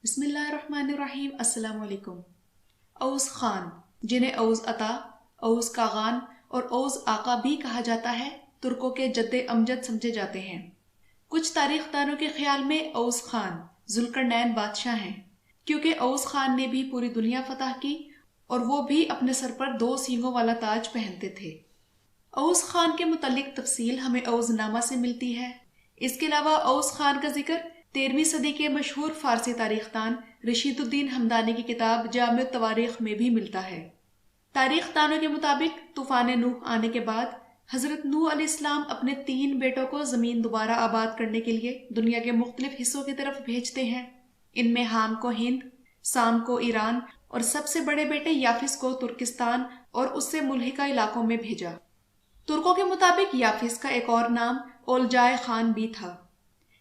بسم اللہ الرحمن الرحیم۔ السلام علیکم۔ اوس خان، جنہیں اوس عطا، اوس کاغان اور اوس آقا بھی کہا جاتا ہے، ترکوں کے جد امجد سمجھے جاتے ہیں۔ کچھ تاریخ دانوں کے خیال میں اوس خان ذوالقرنین بادشاہ ہیں، کیونکہ اوس خان نے بھی پوری دنیا فتح کی اور وہ بھی اپنے سر پر 2 سینگوں والا تاج پہنتے تھے۔ اوس خان کے متعلق تفصیل ہمیں اوس نامہ سے ملتی ہے۔ اس کے علاوہ اوس خان کا ذکر 13ویں صدی کے مشہور فارسی تاریخ دان رشید الدین ہمدانی کی کتاب جامع التواریخ میں بھی ملتا ہے۔ تاریخ دانوں کے مطابق طوفان نوح آنے کے بعد حضرت نوح علیہ السلام اپنے 3 بیٹوں کو زمین دوبارہ آباد کرنے کے لیے دنیا کے مختلف حصوں کی طرف بھیجتے ہیں۔ ان میں حام کو ہند، سام کو ایران اور سب سے بڑے بیٹے یافس کو ترکستان اور اس سے ملحقہ علاقوں میں بھیجا۔ ترکوں کے مطابق یافس کا ایک اور نام اولجائے خان بھی تھا۔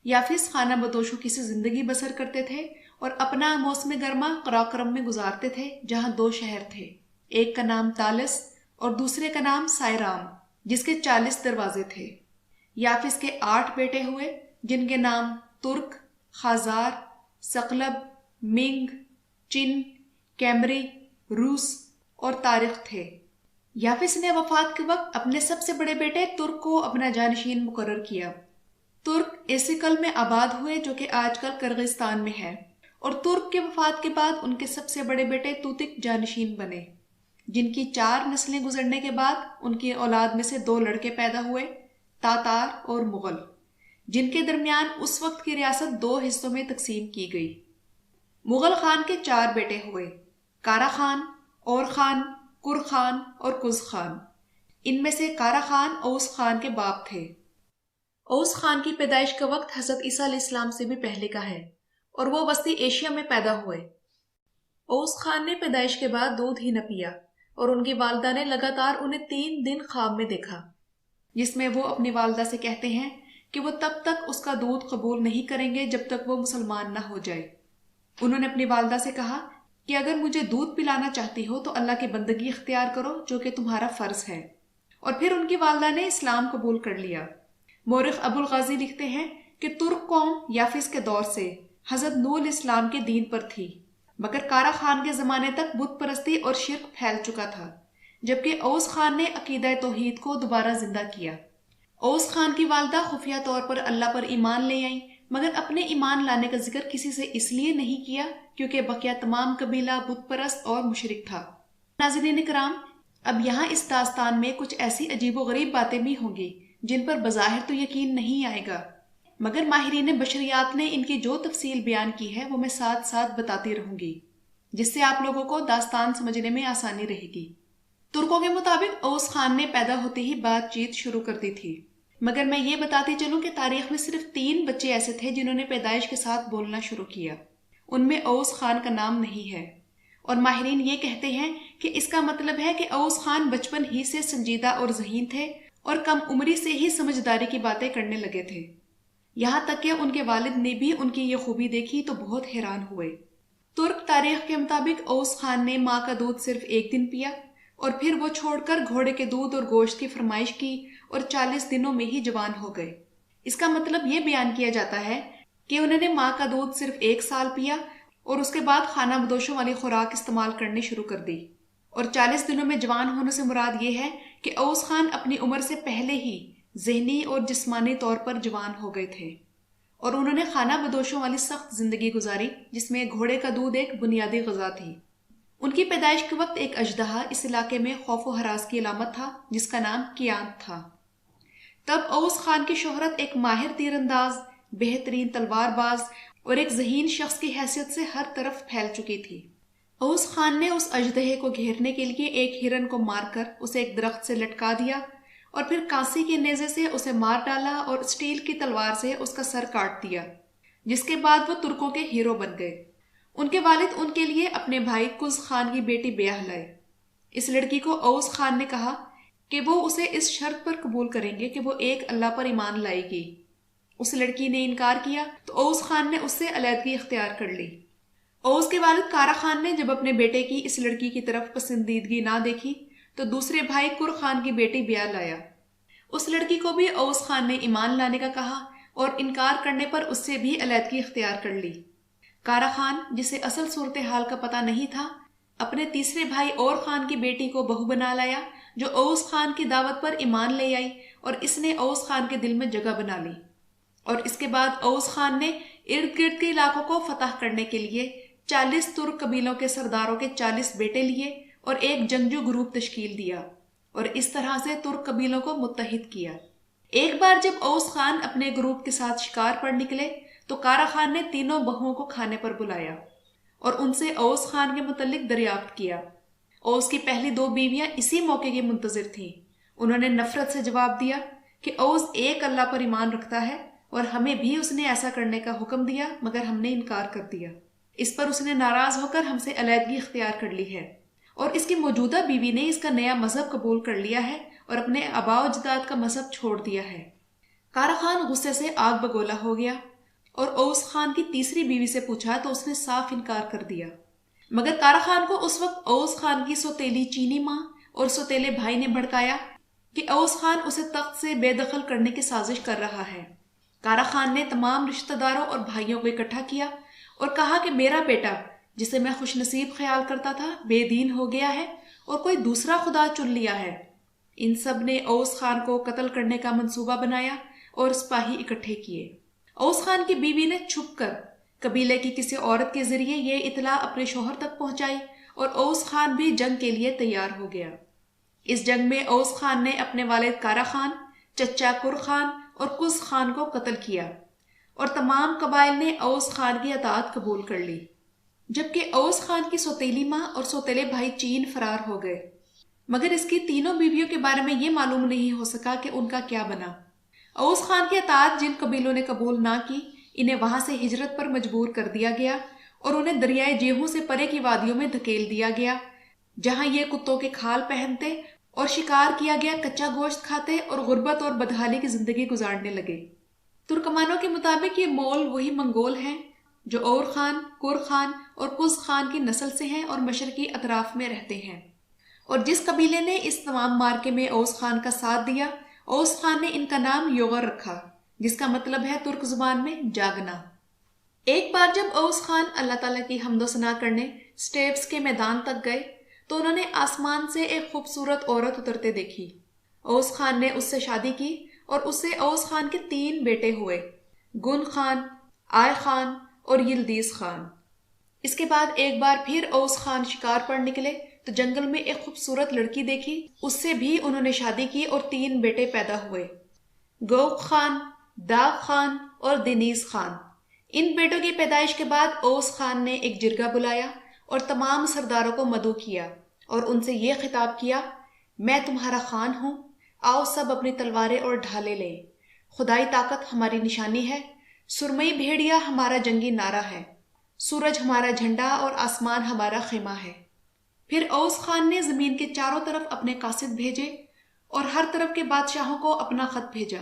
یافس خانہ بدوشوں سے زندگی بسر کرتے تھے اور اپنا موسم گرما قراقرم میں گزارتے تھے، جہاں 2 شہر تھے، ایک کا نام تالس اور دوسرے کا نام سائرام، جس کے 40 دروازے تھے۔ یافس کے 8 بیٹے ہوئے، جن کے نام ترک، خازار، سقلب، منگ، چن، کیمری، روس اور تارخ تھے۔ یافس نے وفات کے وقت اپنے سب سے بڑے بیٹے ترک کو اپنا جانشین مقرر کیا۔ ترک ایسیکل میں آباد ہوئے، جو کہ آج کل کرغزستان میں ہے، اور ترک کے وفات کے بعد ان کے سب سے بڑے بیٹے توتک جانشین بنے، جن کی 4 نسلیں گزرنے کے بعد ان کی اولاد میں سے 2 لڑکے پیدا ہوئے، تاتار اور مغل، جن کے درمیان اس وقت کی ریاست 2 حصوں میں تقسیم کی گئی۔ مغل خان کے 4 بیٹے ہوئے، کارا خان، اور خان، کر خان اور کز خان۔ ان میں سے کارا خان اوس خان کے باپ تھے۔ اوس خان کی پیدائش کا وقت حضرت عیسیٰ علیہ السلام سے بھی پہلے کا ہے اور وہ وسطی ایشیا میں پیدا ہوئے۔ اوس خان نے پیدائش کے بعد دودھ ہی نہ پیا اور ان کی والدہ نے لگاتار انہیں 3 دن خواب میں دیکھا، جس میں وہ اپنی والدہ سے کہتے ہیں کہ وہ تب تک اس کا دودھ قبول نہیں کریں گے جب تک وہ مسلمان نہ ہو جائے۔ انہوں نے اپنی والدہ سے کہا کہ اگر مجھے دودھ پلانا چاہتی ہو تو اللہ کی بندگی اختیار کرو، جو کہ تمہارا فرض ہے، اور پھر ان کی والدہ نے اسلام قبول کر لیا۔ مورخ ابو الغازی لکھتے ہیں کہ ترک قوم یافس کے دور سے حضرت نوح علیہ السلام کے دین پر تھی، مگر کارا خان کے زمانے تک بت پرستی اور شرک پھیل چکا تھا، جبکہ اوس خان نے عقیدہ توحید کو دوبارہ زندہ کیا۔ اوس خان کی والدہ خفیہ طور پر اللہ پر ایمان لے آئیں، مگر اپنے ایمان لانے کا ذکر کسی سے اس لیے نہیں کیا کیونکہ بقیہ تمام قبیلہ بت پرست اور مشرک تھا۔ ناظرین کرام، اب یہاں اس داستان میں کچھ ایسی عجیب و غریب باتیں بھی ہوں گی جن پر بظاہر تو یقین نہیں آئے گا، مگر ماہرین بشریات نے ان کی جو تفصیل بیان کی ہے وہ میں ساتھ ساتھ بتاتی رہوں گی، جس سے آپ لوگوں کو داستان سمجھنے میں آسانی رہے گی۔ ترکوں کے مطابق اوس خان نے پیدا ہوتے ہی بات چیت شروع کر دی تھی، مگر میں یہ بتاتی چلوں کہ تاریخ میں صرف 3 بچے ایسے تھے جنہوں نے پیدائش کے ساتھ بولنا شروع کیا۔ ان میں اوس خان کا نام نہیں ہے، اور ماہرین یہ کہتے ہیں کہ اس کا مطلب ہے کہ اوس خان بچپن ہی سے سنجیدہ اور ذہین تھے اور کم عمری سے ہی سمجھداری کی باتیں کرنے لگے تھے، یہاں تک کہ ان کے والد نے بھی ان کی یہ خوبی دیکھی تو بہت حیران ہوئے۔ ترک تاریخ کے مطابق اوس خان نے ماں کا دودھ صرف 1 دن پیا اور پھر وہ چھوڑ کر گھوڑے کے دودھ اور گوشت کی فرمائش کی اور 40 دنوں میں ہی جوان ہو گئے۔ اس کا مطلب یہ بیان کیا جاتا ہے کہ انہوں نے ماں کا دودھ صرف 1 سال پیا اور اس کے بعد خانہ بدوشوں والی خوراک استعمال کرنی شروع کر دی، اور 40 دنوں میں جوان ہونے سے مراد یہ ہے کہ اوس خان اپنی عمر سے پہلے ہی ذہنی اور جسمانی طور پر جوان ہو گئے تھے، اور انہوں نے خانہ بدوشوں والی سخت زندگی گزاری جس میں گھوڑے کا دودھ ایک بنیادی غذا تھی۔ ان کی پیدائش کے وقت ایک اژدہا اس علاقے میں خوف و ہراس کی علامت تھا جس کا نام کیانت تھا۔ تب اوس خان کی شہرت ایک ماہر تیر انداز، بہترین تلوار باز اور ایک ذہین شخص کی حیثیت سے ہر طرف پھیل چکی تھی۔ اوس خان نے اس اژدہے کو گھیرنے کے لیے ایک ہرن کو مار کر اسے ایک درخت سے لٹکا دیا اور پھر کانسی کے نیزے سے اسے مار ڈالا اور اسٹیل کی تلوار سے اس کا سر کاٹ دیا، جس کے بعد وہ ترکوں کے ہیرو بن گئے۔ ان کے والد ان کے لیے اپنے بھائی کز خان کی بیٹی بیاہ لائے۔ اس لڑکی کو اوس خان نے کہا کہ وہ اسے اس شرط پر قبول کریں گے کہ وہ ایک اللہ پر ایمان لائے گی۔ اس لڑکی نے انکار کیا تو اوس خان نے اس سے علیحدگی اختیار کر لی۔ اوس کے والد کارا خان نے جب اپنے بیٹے کی اس لڑکی کی طرف پسندیدگی نہ دیکھی تو دوسرے بھائی کر خان کی بیٹی بیاہ لایا۔ اس لڑکی کو بھی اوس خان نے ایمان لانے کا کہا اور انکار کرنے پر اس سے بھی علیحدگی اختیار کر لی۔ کارا خان، جسے اصل صورتحال کا پتہ نہیں تھا، اپنے تیسرے بھائی اور خان کی بیٹی کو بہو بنا لایا، جو اوس خان کی دعوت پر ایمان لے آئی، اور اس نے اوس خان کے دل میں جگہ بنا لی۔ اور اس کے بعد اوس خان نے ارد گرد کے علاقوں کو فتح کرنے کے لیے 40 ترک قبیلوں کے سرداروں کے 40 بیٹے لیے اور ایک جنگجو گروپ تشکیل دیا، اور اس طرح سے ترک قبیلوں کو متحد کیا۔ ایک بار جب اوس خان اپنے گروپ کے ساتھ شکار پر نکلے تو کارا خان نے تینوں بہوؤں کو کھانے پر بلایا اور ان سے اوس خان کے متعلق دریافت کیا۔ اوس کی پہلی 2 بیویاں اسی موقع کی منتظر تھیں۔ انہوں نے نفرت سے جواب دیا کہ اوس ایک اللہ پر ایمان رکھتا ہے اور ہمیں بھی اس نے ایسا کرنے کا حکم دیا، مگر ہم نے انکار کر دیا۔ اس پر اس نے ناراض ہو کر ہم سے علیحدگی اختیار کر لی ہے، اور اس کی موجودہ بیوی نے اس کا نیا مذہب قبول کر لیا ہے اور اپنے آباء و اجداد کا مذہب چھوڑ دیا ہے۔ کارا خان غصے سے آگ بگولا ہو گیا اور اوس خان کی تیسری بیوی سے پوچھا تو اس نے صاف انکار کر دیا، مگر کارا خان کو اس وقت اوس خان کی سوتیلی چینی ماں اور سوتیلے بھائی نے بھڑکایا کہ اوس خان اسے تخت سے بے دخل کرنے کی سازش کر رہا ہے۔ کارا خان نے تمام رشتہ داروں اور بھائیوں کو اکٹھا کیا اور کہا کہ میرا بیٹا، جسے میں خوش نصیب خیال کرتا تھا، بے دین ہو گیا ہے اور کوئی دوسرا خدا چن لیا ہے۔ ان سب نے اوس خان کو قتل کرنے کا منصوبہ بنایا اور سپاہی اکٹھے کیے۔ اوس خان کی بیوی نے چھپ کر قبیلے کی کسی عورت کے ذریعے یہ اطلاع اپنے شوہر تک پہنچائی اور اوس خان بھی جنگ کے لیے تیار ہو گیا۔ اس جنگ میں اوس خان نے اپنے والد کارا خان، چچا کر خان اور کس خان کو قتل کیا، اور تمام قبائل نے اوس خان کی اطاعت قبول کر لی، جبکہ اوس خان کی سوتیلی ماں اور سوتیلے بھائی چین فرار ہو گئے، مگر اس کی تینوں بیویوں کے بارے میں یہ معلوم نہیں ہو سکا کہ ان کا کیا بنا۔ اوس خان کی اطاعت جن قبیلوں نے قبول نہ کی، انہیں وہاں سے ہجرت پر مجبور کر دیا گیا اور انہیں دریائے جیہوں سے پرے کی وادیوں میں دھکیل دیا گیا، جہاں یہ کتوں کے کھال پہنتے اور شکار کیا گیا کچا گوشت کھاتے اور غربت اور بدحالی کی زندگی گزارنے لگے۔ ترکمانوں کے مطابق یہ مول وہی منگول ہیں جو اور خان، کر خان اور کز خان کی نسل سے ہیں اور مشرقی اطراف میں رہتے ہیں، اور جس قبیلے نے اس تمام مارکے میں اوس خان کا ساتھ دیا، اوس خان نے ان کا نام یوغر رکھا، جس کا مطلب ہے ترک زبان میں جاگنا۔ ایک بار جب اوس خان اللہ تعالیٰ کی حمد و ثنا کرنے سٹیپس کے میدان تک گئے تو انہوں نے آسمان سے ایک خوبصورت عورت اترتے دیکھی۔ اوس خان نے اس سے شادی کی اور اس سے اوس خان کے 3 بیٹے ہوئے، گن خان، آئے خان اور یلدیز خان۔ اس کے بعد ایک بار پھر اوس خان شکار پر نکلے تو جنگل میں ایک خوبصورت لڑکی دیکھی، اس سے بھی انہوں نے شادی کی اور 3 بیٹے پیدا ہوئے، گوک خان، داغ خان اور دنیز خان۔ ان بیٹوں کی پیدائش کے بعد اوس خان نے ایک جرگہ بلایا اور تمام سرداروں کو مدعو کیا اور ان سے یہ خطاب کیا، میں تمہارا خان ہوں، آؤ سب اپنی تلواریں اور ڈھالے لیں، خدائی طاقت ہماری نشانی ہے، سرمئی بھیڑیا ہمارا جنگی نعرہ ہے، سورج ہمارا جھنڈا اور آسمان ہمارا خیمہ ہے۔ پھر اوس خان نے زمین کے چاروں طرف اپنے قاصد بھیجے اور ہر طرف کے بادشاہوں کو اپنا خط بھیجا،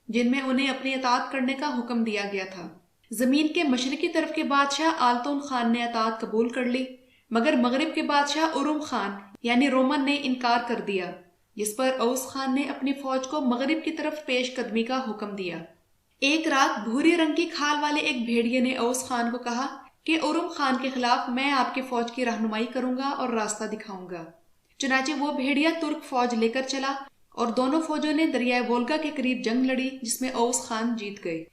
جن میں انہیں اپنی اطاعت کرنے کا حکم دیا گیا تھا۔ زمین کے مشرقی طرف کے بادشاہ آلتون خان نے اطاعت قبول کر لی، مگر مغرب کے بادشاہ ارم خان یعنی رومن نے انکار کر دیا، جس پر اوس خان نے اپنی فوج کو مغرب کی طرف پیش قدمی کا حکم دیا۔ ایک رات بھوری رنگ کی کھال والے ایک بھیڑیے نے اوس خان کو کہا کہ ارم خان کے خلاف میں آپ کی فوج کی رہنمائی کروں گا اور راستہ دکھاؤں گا۔ چنانچہ وہ بھیڑیا ترک فوج لے کر چلا اور دونوں فوجوں نے دریائے وولگا کے قریب جنگ لڑی، جس میں اوس خان جیت گئے۔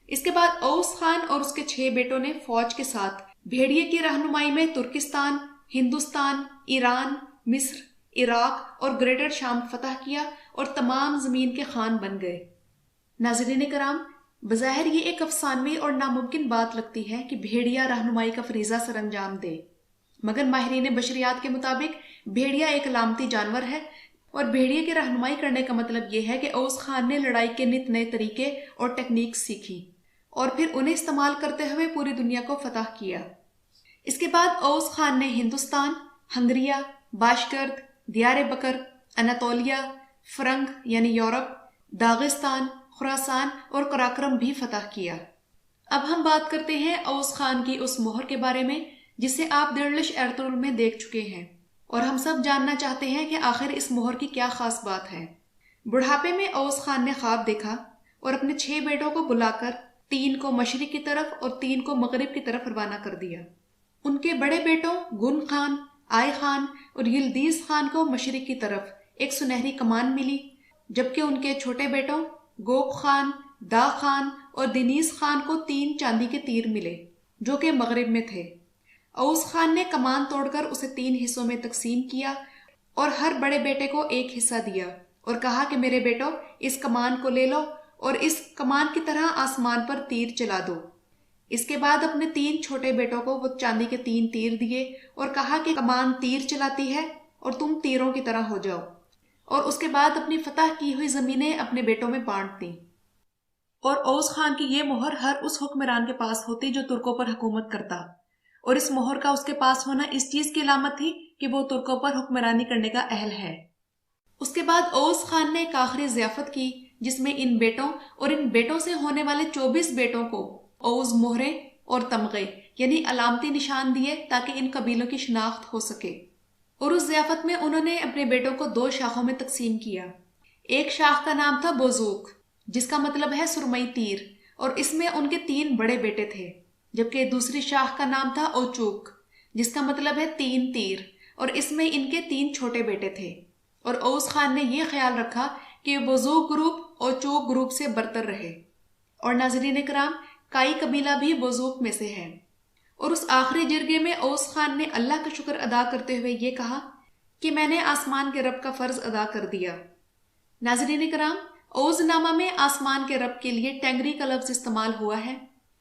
اس کے بعد اوس خان اور اس کے 6 بیٹوں نے فوج کے ساتھ بھیڑیے کی رہنمائی میں ترکستان، ہندوستان، ایران، مصر، عراق اور گریٹر شام فتح کیا اور تمام زمین کے خان بن گئے۔ ناظرین کرام، بظاہر یہ ایک افسانوی اور ناممکن بات لگتی ہے کہ بھیڑیا رہنمائی کا فریضہ سر انجام دے، مگر ماہرین بشریات کے مطابق بھیڑیا ایک علامتی جانور ہے، اور بھیڑیے کی رہنمائی کرنے کا مطلب یہ ہے کہ اوس خان نے لڑائی کے نت نئے طریقے اور ٹیکنیک سیکھی اور پھر انہیں استعمال کرتے ہوئے پوری دنیا کو فتح کیا۔ اس کے بعد اوس خان نے ہندوستان، ہنگریا، باشکرد، دیار بکر، اناتولیا، فرنگ یعنی یورپ، داغستان، خراسان اور قراقرم بھی فتح کیا۔ اب ہم بات کرتے ہیں اوس خان کی اس مہر کے بارے میں جسے آپ دیرلش ایرترول میں دیکھ چکے ہیں، اور ہم سب جاننا چاہتے ہیں کہ آخر اس مہر کی کیا خاص بات ہے۔ بڑھاپے میں اوس خان نے خواب دیکھا اور اپنے 6 بیٹوں کو بلا کر 3 کو مشرق کی طرف اور 3 کو مغرب کی طرف روانہ کر دیا۔ ان کے بڑے بیٹوں گن خان، آئے خان اور یلدیز خان کو مشرق کی طرف ایک سنہری کمان ملی، جبکہ ان کے چھوٹے بیٹوں گوک خان، دا خان اور دنیس خان کو 3 چاندی کے تیر ملے جو کہ مغرب میں تھے۔ اوس خان نے کمان توڑ کر اسے 3 حصوں میں تقسیم کیا اور ہر بڑے بیٹے کو ایک حصہ دیا اور کہا کہ میرے بیٹو اس کمان کو لے لو اور اس کمان کی طرح آسمان پر تیر چلا دو۔ اس کے بعد اپنے 3 چھوٹے بیٹوں کو وہ چاندی کے 3 تیر دیے اور کہا کہ کمان تیر چلاتی ہے اور تم تیروں کی طرح ہو جاؤ، اور اس کے بعد اپنی فتح کی ہوئی زمینیں اپنے بیٹوں میں بانٹ دیں۔ اور اوس خان کی یہ مہر ہر اس حکمران کے پاس ہوتی جو ترکوں پر حکومت کرتا، اور اس مہر کا اس کے پاس ہونا اس چیز کی علامت تھی کہ وہ ترکوں پر حکمرانی کرنے کا اہل ہے۔ اس کے بعد اوس خان نے ایک آخری ضیافت کی جس میں ان بیٹوں اور ان بیٹوں سے ہونے والے 24 بیٹوں کو اوس مہرے اور تمغے یعنی علامتی نشان دیے تاکہ ان قبیلوں کی شناخت ہو سکے۔ اور اس ضیافت میں انہوں نے اپنے بیٹوں کو 2 شاخوں میں تقسیم کیا۔ ایک شاخ کا نام تھا بوزوک جس کا مطلب ہے سرمئی تیر، اور اس میں ان کے 3 بڑے بیٹے تھے، جبکہ دوسری شاخ کا نام تھا اوچوک جس کا مطلب ہے 3 تیر، اور اس میں ان کے 3 چھوٹے بیٹے تھے۔ اور اوس خان نے یہ خیال رکھا کہ بوزوک گروپ اوچوک گروپ سے برتر رہے۔ اور ناظرین کرام، کائی قبیلہ بھی بوزوک میں سے ہے۔ اور اس آخری جرگے میں اوس خان نے اللہ کا شکر ادا کرتے ہوئے یہ کہا کہ میں نے آسمان کے رب کا فرض ادا کر دیا۔ ناظرین کرام، اوز نامہ میں آسمان کے رب کے لیے ٹینگری کا لفظ استعمال ہوا ہے،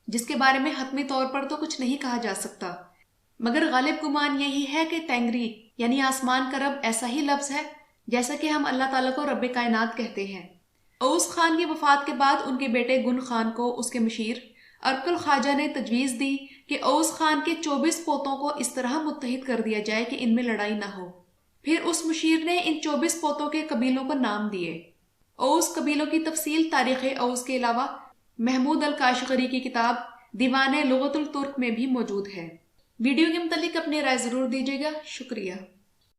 جس کے بارے میں حتمی طور پر تو کچھ نہیں کہا جا سکتا، مگر غالب گمان یہی ہے کہ ٹینگری یعنی آسمان کا رب ایسا ہی لفظ ہے جیسا کہ ہم اللہ تعالیٰ کو رب کائنات کہتے ہیں۔ اوس خان کی وفات کے بعد ان کے بیٹے گن خان کو اس کے مشیر ارکل خواجہ نے تجویز دی کہ اوس خان کے 24 پوتوں کو اس طرح متحد کر دیا جائے کہ ان میں لڑائی نہ ہو۔ پھر اس مشیر نے ان 24 پوتوں کے قبیلوں کو نام دیے۔ اوس قبیلوں کی تفصیل تاریخ اوس کے علاوہ محمود الکاشغری کی کتاب دیوان لغت الترک میں بھی موجود ہے۔ ویڈیو کے متعلق اپنی رائے ضرور دیجیے گا۔ شکریہ۔